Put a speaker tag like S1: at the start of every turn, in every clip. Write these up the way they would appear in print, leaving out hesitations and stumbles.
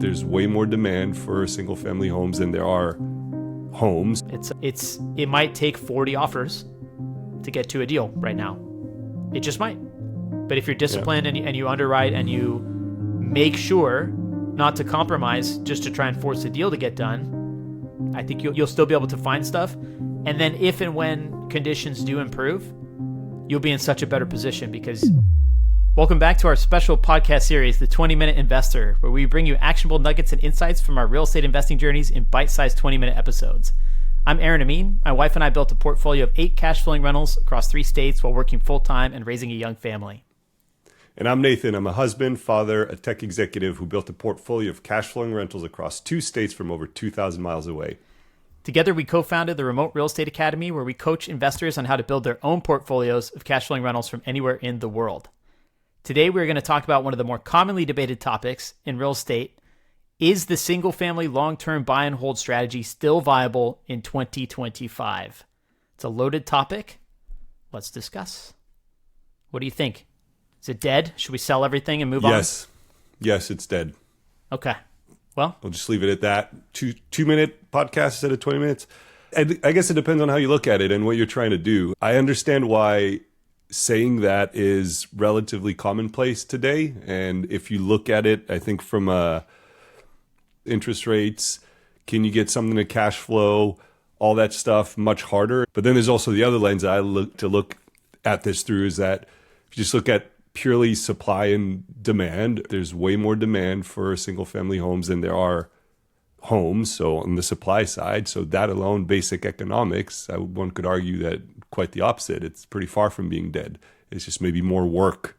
S1: There's way more demand for single family homes than there are homes.
S2: It might take 40 offers to get to a deal right now. It just might. But if you're disciplined and you underwrite and you make sure not to compromise just to try and force a deal to get done, I think you'll still be able to find stuff. And then if and when conditions do improve, you'll be in such a better position because... Welcome back to our special podcast series, The 20-Minute Investor, where we bring you actionable nuggets and insights from our real estate investing journeys in bite-sized 20-minute episodes. I'm Aaron Amin. My wife and I built a portfolio of 8 cash-flowing rentals across 3 states while working full-time and raising a young family.
S1: And I'm Nathan. I'm a husband, father, a tech executive who built a portfolio of cash-flowing rentals across 2 states from over 2,000 miles away.
S2: Together, we co-founded the Remote Real Estate Academy, where we coach investors on how to build their own portfolios of cash-flowing rentals from anywhere in the world. Today, we're going to talk about one of the more commonly debated topics in real estate. Is the single-family long-term buy and hold strategy still viable in 2025? It's a loaded topic. Let's discuss. What do you think? Is it dead? Should we sell everything and move on?
S1: Yes, it's dead.
S2: Okay. Well,
S1: we'll just leave it at that. 2-minute podcast instead of 20 minutes. And I guess it depends on how you look at it and what you're trying to do. I understand why saying that is relatively commonplace today. And if you look at it, I think from interest rates, can you get something to cash flow, all that stuff, much harder. But then there's also the other lens I look at this through is that if you just look at purely supply and demand, there's way more demand for single family homes than there are homes. So on the supply side, so that alone, basic economics, one could argue that quite the opposite. It's pretty far from being dead. It's just maybe more work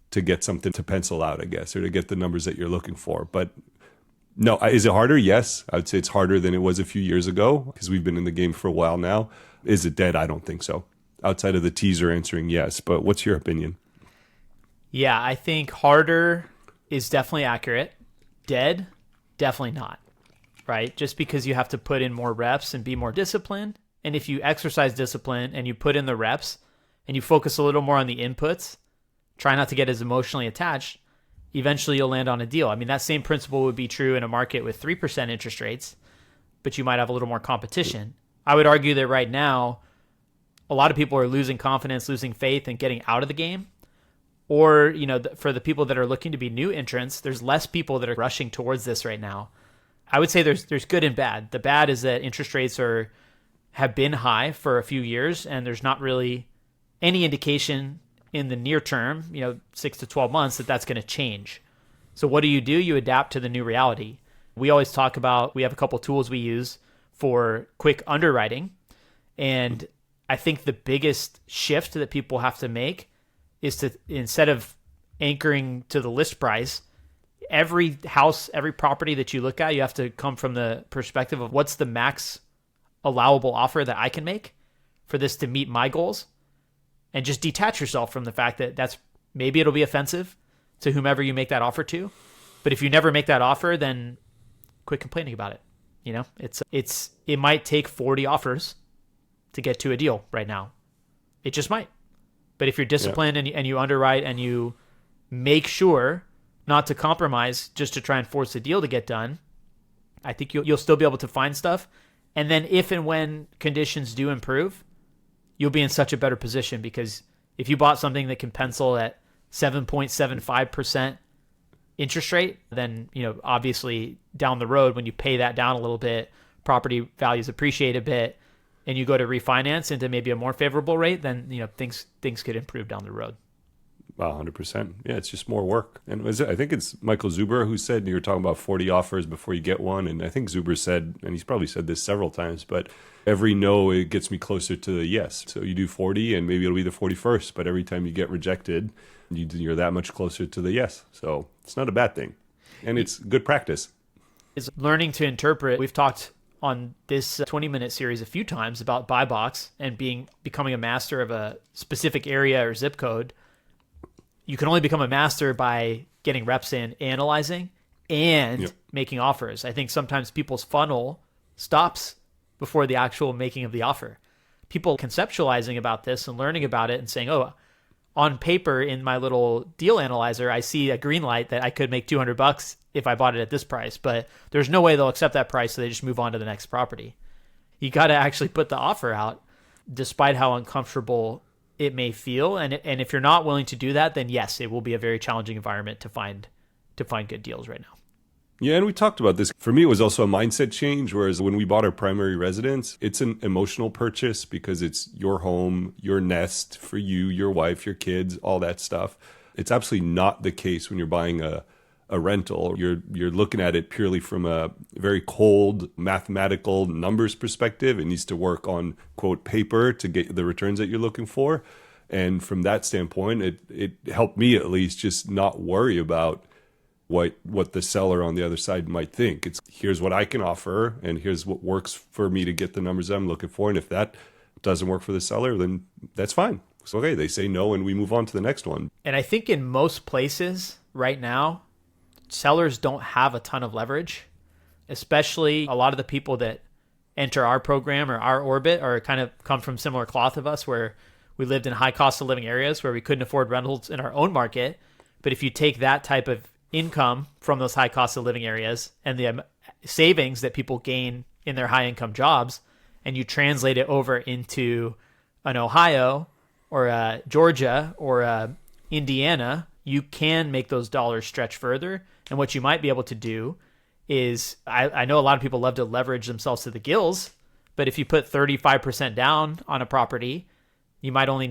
S1: to get something to pencil out, I guess, or to get the numbers that you're looking for. But no, is it harder? Yes. I would say it's harder than it was a few years ago because we've been in the game for a while now. Is it dead? I don't think so. Outside of the teaser answering yes. But what's your opinion?
S2: Yeah, I think harder is definitely accurate. Dead, definitely not. Right? Just because you have to put in more reps and be more disciplined. And if you exercise discipline and you put in the reps and you focus a little more on the inputs, try not to get as emotionally attached, eventually you'll land on a deal. I mean, that same principle would be true in a market with 3% interest rates, but you might have a little more competition. I would argue that right now, a lot of people are losing confidence, losing faith, and getting out of the game. Or, for the people that are looking to be new entrants, there's less people that are rushing towards this right now. I would say there's good and bad. The bad is that interest rates have been high for a few years, and there's not really any indication in the near term, 6 to 12 months, that that's going to change. So what do? You adapt to the new reality. We always talk about, we have a couple tools we use for quick underwriting. And I think the biggest shift that people have to make is to, instead of anchoring to the list price, every house, every property that you look at, you have to come from the perspective of what's the max allowable offer that I can make for this to meet my goals, and just detach yourself from the fact that maybe it'll be offensive to whomever you make that offer to. But if you never make that offer, then quit complaining about it. It might take 40 offers to get to a deal right now. It just might. But if you're disciplined and you underwrite and you make sure not to compromise just to try and force a deal to get done, I think you'll still be able to find stuff. And then if and when conditions do improve, you'll be in such a better position because if you bought something that can pencil at 7.75% interest rate, then, obviously down the road, when you pay that down a little bit, property values appreciate a bit, and you go to refinance into maybe a more favorable rate, then, things could improve down the road.
S1: Wow, 100%. Yeah, it's just more work. And I think it's Michael Zuber who said, you were talking about 40 offers before you get one. And I think Zuber said, and he's probably said this several times, but every no, it gets me closer to the yes. So you do 40 and maybe it'll be the 41st, but every time you get rejected, you're that much closer to the yes. So it's not a bad thing. And it's good practice.
S2: Is learning to interpret. We've talked on this 20-minute series a few times about buy box and becoming a master of a specific area or zip code. You can only become a master by getting reps in, analyzing, and making offers. I think sometimes people's funnel stops before the actual making of the offer. People conceptualizing about this and learning about it and saying, oh, on paper in my little deal analyzer, I see a green light that I could make $200 if I bought it at this price, but there's no way they'll accept that price. So they just move on to the next property. You got to actually put the offer out despite how uncomfortable it may feel. And if you're not willing to do that, then yes, it will be a very challenging environment to find good deals right now.
S1: Yeah, and we talked about this. For me, it was also a mindset change, whereas when we bought our primary residence, it's an emotional purchase because it's your home, your nest for you, your wife, your kids, all that stuff. It's absolutely not the case when you're buying a rental. You're looking at it purely from a very cold mathematical numbers perspective. It needs to work on, quote, paper to get the returns that you're looking for. And from that standpoint, it helped me at least just not worry about what the seller on the other side might think. It's here's what I can offer and here's what works for me to get the numbers I'm looking for. And if that doesn't work for the seller, then that's fine. So, okay, they say no and we move on to the next one.
S2: And I think in most places right now, sellers don't have a ton of leverage, especially a lot of the people that enter our program or our orbit are kind of come from similar cloth of us, where we lived in high cost of living areas where we couldn't afford rentals in our own market. But if you take that type of income from those high cost of living areas and the savings that people gain in their high income jobs, and you translate it over into an Ohio or a Georgia or a Indiana, you can make those dollars stretch further. And what you might be able to do is, I know a lot of people love to leverage themselves to the gills, but if you put 35% down on a property, that might only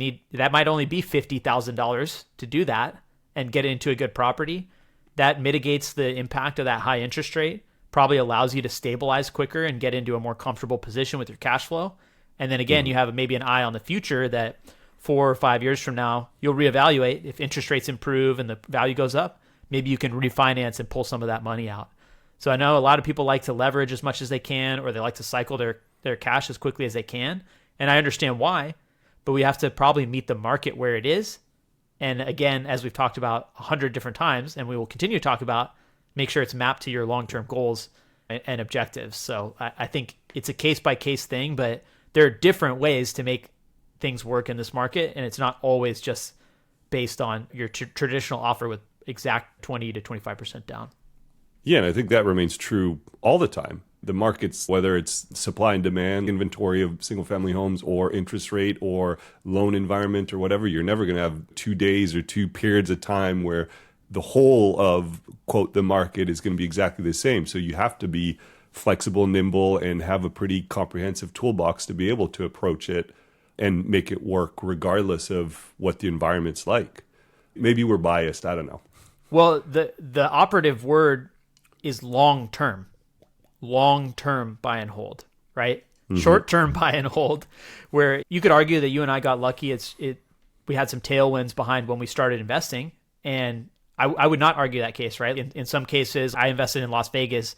S2: be $50,000 to do that and get it into a good property. That mitigates the impact of that high interest rate, probably allows you to stabilize quicker and get into a more comfortable position with your cash flow. And then again, you have maybe an eye on the future that 4 or 5 years from now, you'll reevaluate. If interest rates improve and the value goes up, maybe you can refinance and pull some of that money out. So I know a lot of people like to leverage as much as they can, or they like to cycle their cash as quickly as they can. And I understand why, but we have to probably meet the market where it is. And again, as we've talked about 100 different times, and we will continue to talk about, make sure it's mapped to your long-term goals and objectives. So I think it's a case-by-case thing, but there are different ways to make things work in this market, and it's not always just based on your traditional offer with exact 20 to 25% down.
S1: Yeah, and I think that remains true all the time. The markets, whether it's supply and demand, inventory of single-family homes, or interest rate, or loan environment, or whatever, you're never going to have 2 days or 2 periods of time where the whole of, quote, the market is going to be exactly the same. So you have to be flexible, nimble, and have a pretty comprehensive toolbox to be able to approach it and make it work regardless of what the environment's like. Maybe we're biased, I don't know.
S2: Well, the operative word is long-term. Long-term buy and hold, right? Mm-hmm. Short-term buy and hold, where you could argue that you and I got lucky. We had some tailwinds behind when we started investing, and I would not argue that case, right? In some cases, I invested in Las Vegas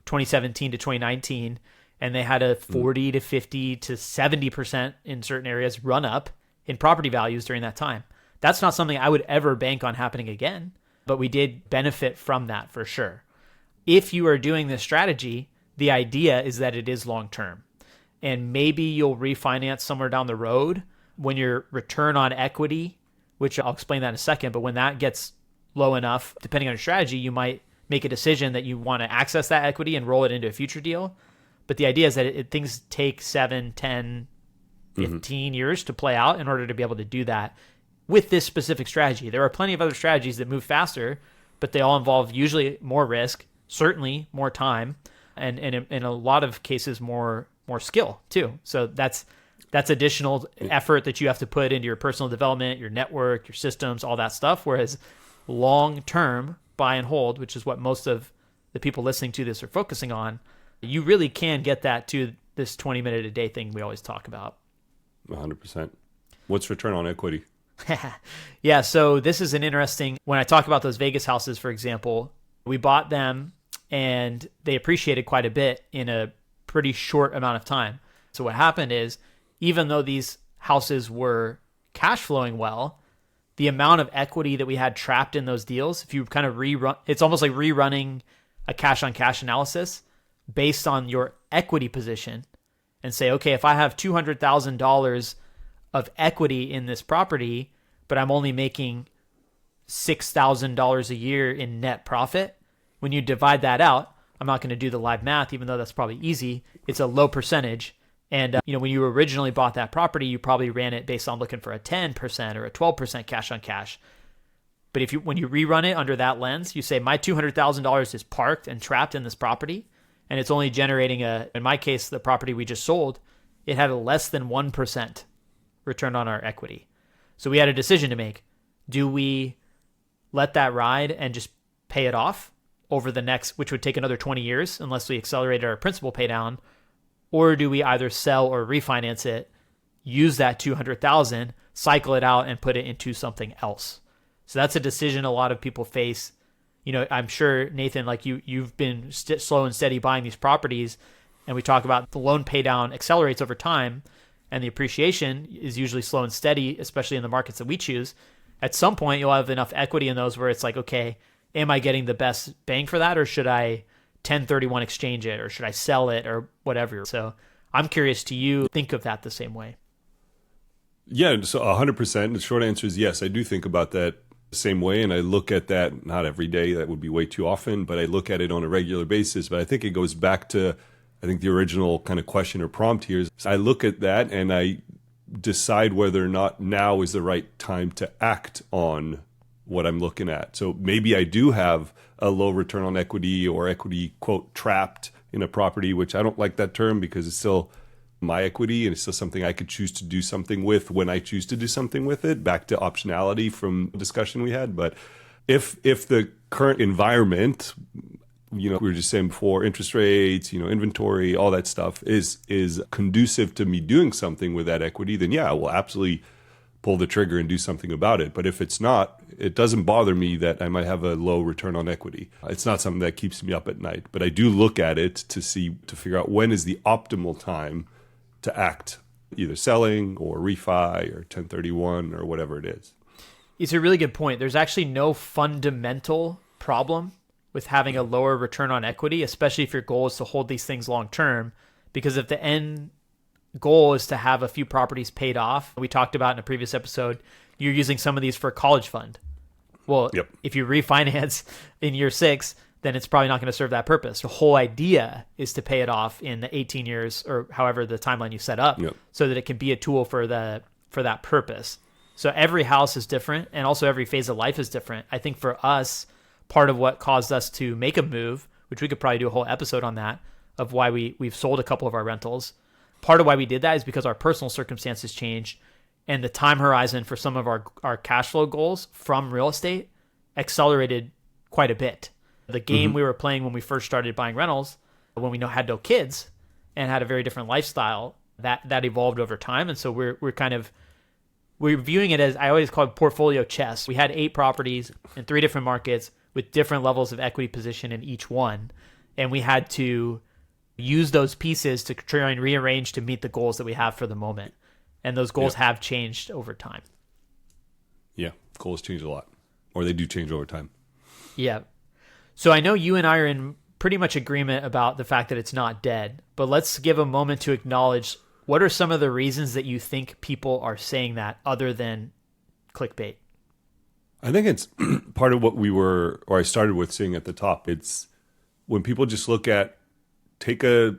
S2: 2017 to 2019, and they had a 40 to 50 to 70% in certain areas run up in property values during that time. That's not something I would ever bank on happening again, but we did benefit from that for sure. If you are doing this strategy, the idea is that it is long-term. And maybe you'll refinance somewhere down the road when your return on equity, which I'll explain that in a second, but when that gets low enough, depending on your strategy, you might make a decision that you want to access that equity and roll it into a future deal. But the idea is that things take 7, 10, 15 years to play out in order to be able to do that with this specific strategy. There are plenty of other strategies that move faster, but they all involve usually more risk, certainly more time, and in a lot of cases more skill too. So that's additional effort that you have to put into your personal development, your network, your systems, all that stuff. Whereas long-term buy and hold, which is what most of the people listening to this are focusing on, you really can get that to this 20-minute a day thing we always talk about.
S1: 100%. What's return on equity?
S2: Yeah, so this is an interesting, when I talk about those Vegas houses, for example, we bought them and they appreciated quite a bit in a pretty short amount of time. So what happened is, even though these houses were cash flowing well, the amount of equity that we had trapped in those deals, if you kind of rerun, it's almost like rerunning a cash on cash analysis based on your equity position and say, okay, if I have $200,000 of equity in this property, but I'm only making $6,000 a year in net profit. When you divide that out, I'm not going to do the live math, even though that's probably easy. It's a low percentage. And when you originally bought that property, you probably ran it based on looking for a 10% or a 12% cash on cash. But when you rerun it under that lens, you say my $200,000 is parked and trapped in this property, and it's only generating in my case, the property we just sold, it had a less than 1% return on our equity. So we had a decision to make. Do we let that ride and just pay it off over the next, which would take another 20 years unless we accelerated our principal pay down, or do we either sell or refinance it, use that 200,000, cycle it out and put it into something else? So that's a decision a lot of people face. I'm sure, Nathan, like you've been slow and steady buying these properties, and we talk about the loan pay down accelerates over time, and the appreciation is usually slow and steady, especially in the markets that we choose. At some point, you'll have enough equity in those where it's like, okay, am I getting the best bang for that, or should I 1031 exchange it, or should I sell it, or whatever? So I'm curious, do you think of that the same way?
S1: Yeah, so 100%. The short answer is yes, I do think about that the same way, and I look at that not every day, that would be way too often, but I look at it on a regular basis. But I think it goes back to, I think the original kind of question or prompt here is I look at that and I decide whether or not now is the right time to act on what I'm looking at. So maybe I do have a low return on equity or equity, quote, trapped in a property, which I don't like that term because it's still my equity and it's still something I could choose to do something with when I choose to do something with it. Back to optionality from the discussion we had. But if the current environment, we were just saying before, interest rates, inventory, all that stuff is conducive to me doing something with that equity, then yeah, I will absolutely pull the trigger and do something about it. But if it's not, it doesn't bother me that I might have a low return on equity. It's not something that keeps me up at night, but I do look at it to figure out when is the optimal time to act, either selling or refi or 1031 or whatever it is.
S2: It's a really good point. There's actually no fundamental problem with having a lower return on equity, especially if your goal is to hold these things long term, because if the end goal is to have a few properties paid off, we talked about in a previous episode, you're using some of these for a college fund. Well, yep. If you refinance in year 6, then it's probably not going to serve that purpose. The whole idea is to pay it off in the 18 years or however the timeline you set up, yep, so that it can be a tool for that purpose. So every house is different, and also every phase of life is different. I think for us, part of what caused us to make a move, which we could probably do a whole episode on that, of why we've sold a couple of our rentals. Part of why we did that is because our personal circumstances changed, and the time horizon for some of our cash flow goals from real estate accelerated quite a bit. The game we were playing when we first started buying rentals, when we had no kids and had a very different lifestyle, that evolved over time. And so we're viewing it as, I always call it portfolio chess. We had 8 properties in 3 different markets with different levels of equity position in each one. And we had to use those pieces to try and rearrange to meet the goals that we have for the moment. And those goals have changed over time.
S1: Yeah, goals change a lot, or they do change over time.
S2: Yeah. So I know you and I are in pretty much agreement about the fact that it's not dead, but let's give a moment to acknowledge, what are some of the reasons that you think people are saying that other than clickbait?
S1: I think it's part of what I started with saying at the top. It's when people just take a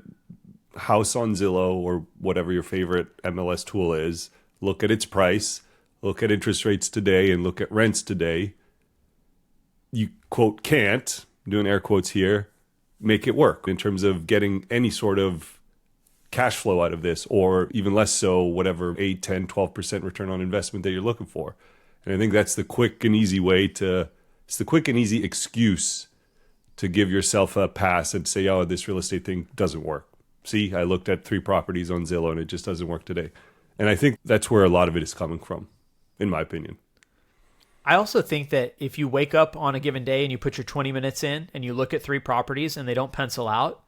S1: house on Zillow or whatever your favorite MLS tool is, look at its price, look at interest rates today, and look at rents today. You, quote, can't, doing air quotes here, make it work in terms of getting any sort of cash flow out of this, or even less so, whatever 8, 10, 12% return on investment that you're looking for. And I think that's the quick and easy it's the quick and easy excuse to give yourself a pass and say, oh, this real estate thing doesn't work. See, I looked at 3 properties on Zillow and it just doesn't work today. And I think that's where a lot of it is coming from, in my opinion.
S2: I also think that if you wake up on a given day and you put your 20 minutes in and you look at 3 properties and they don't pencil out,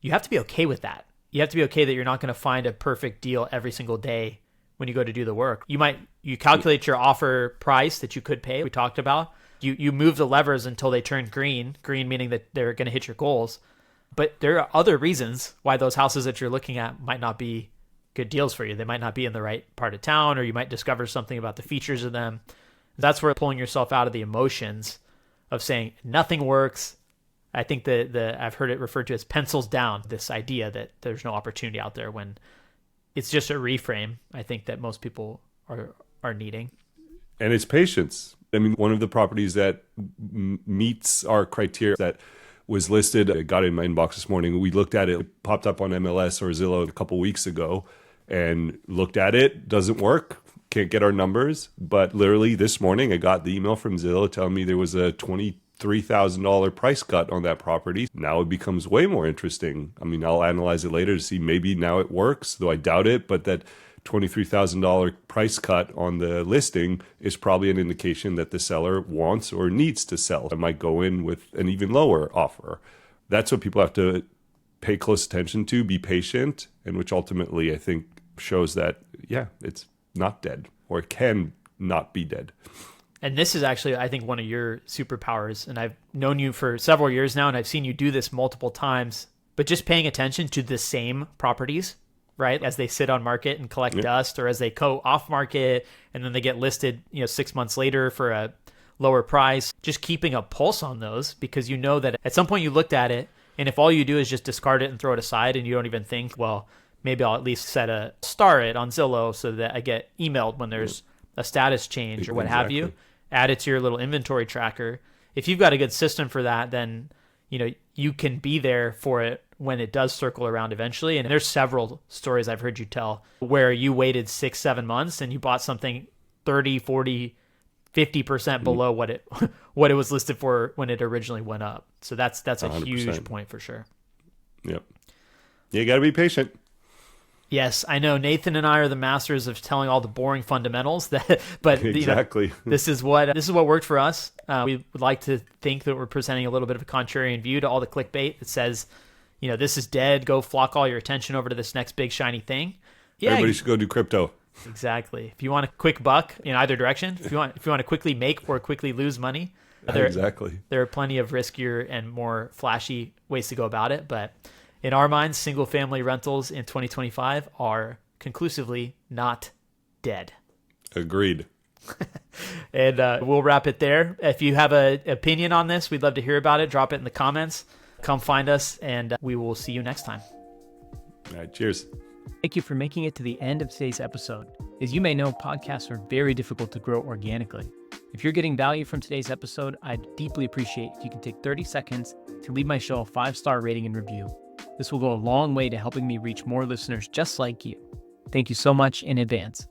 S2: you have to be okay with that. You have to be okay that you're not going to find a perfect deal every single day when you go to do the work. You calculate your offer price that you could pay, we talked about. You move the levers until they turn green meaning that they're going to hit your goals. But there are other reasons why those houses that you're looking at might not be good deals for you. They might not be in the right part of town, or you might discover something about the features of them. That's where pulling yourself out of the emotions of saying nothing works. I think I've heard it referred to as pencils down, this idea that there's no opportunity out there, when it's just a reframe, I think, that most people are needing.
S1: And it's patience. I mean, one of the properties that meets our criteria that was listed, I got it in my inbox this morning. We looked at it, it popped up on MLS or Zillow a couple weeks ago, and looked at it. Doesn't work. Can't get our numbers. But literally this morning, I got the email from Zillow telling me there was a $23,000 price cut on that property. Now it becomes way more interesting. I mean, I'll analyze it later to see maybe now it works, though I doubt it. But that $23,000 price cut on the listing is probably an indication that the seller wants or needs to sell. I might go in with an even lower offer. That's what people have to pay close attention to, be patient, and which ultimately I think shows that, yeah, it's not dead, or it can not be dead.
S2: And this is actually, I think, one of your superpowers. And I've known you for several years now, and I've seen you do this multiple times, but just paying attention to the same properties, right? As they sit on market and collect dust, or as they go off market and then they get listed, 6 months later for a lower price, just keeping a pulse on those, because you know that at some point you looked at it, and if all you do is just discard it and throw it aside, and you don't even think, well, maybe I'll at least set a star it on Zillow so that I get emailed when there's a status change or what have you. Add it to your little inventory tracker. If you've got a good system for that, then you can be there for it when it does circle around eventually. And there's several stories I've heard you tell where you waited 6-7 months and you bought something 30, 40, 50% below what it was listed for when it originally went up. So that's a 100%. Huge point for sure.
S1: Yep. You got to be patient.
S2: Yes, I know Nathan and I are the masters of telling all the boring fundamentals, but
S1: exactly.
S2: This is what worked for us. We would like to think that we're presenting a little bit of a contrarian view to all the clickbait that says, this is dead. Go flock all your attention over to this next big shiny thing. Yeah,
S1: everybody should go do crypto.
S2: Exactly. If you want a quick buck in either direction, if you want to quickly make or quickly lose money,
S1: exactly.
S2: There are plenty of riskier and more flashy ways to go about it, but in our minds, single-family rentals in 2025 are conclusively not dead.
S1: Agreed.
S2: And we'll wrap it there. If you have an opinion on this, we'd love to hear about it. Drop it in the comments. Come find us, and we will see you next time.
S1: All right, cheers.
S3: Thank you for making it to the end of today's episode. As you may know, podcasts are very difficult to grow organically. If you're getting value from today's episode, I'd deeply appreciate if you can take 30 seconds to leave my show a 5-star rating and review. This will go a long way to helping me reach more listeners just like you. Thank you so much in advance.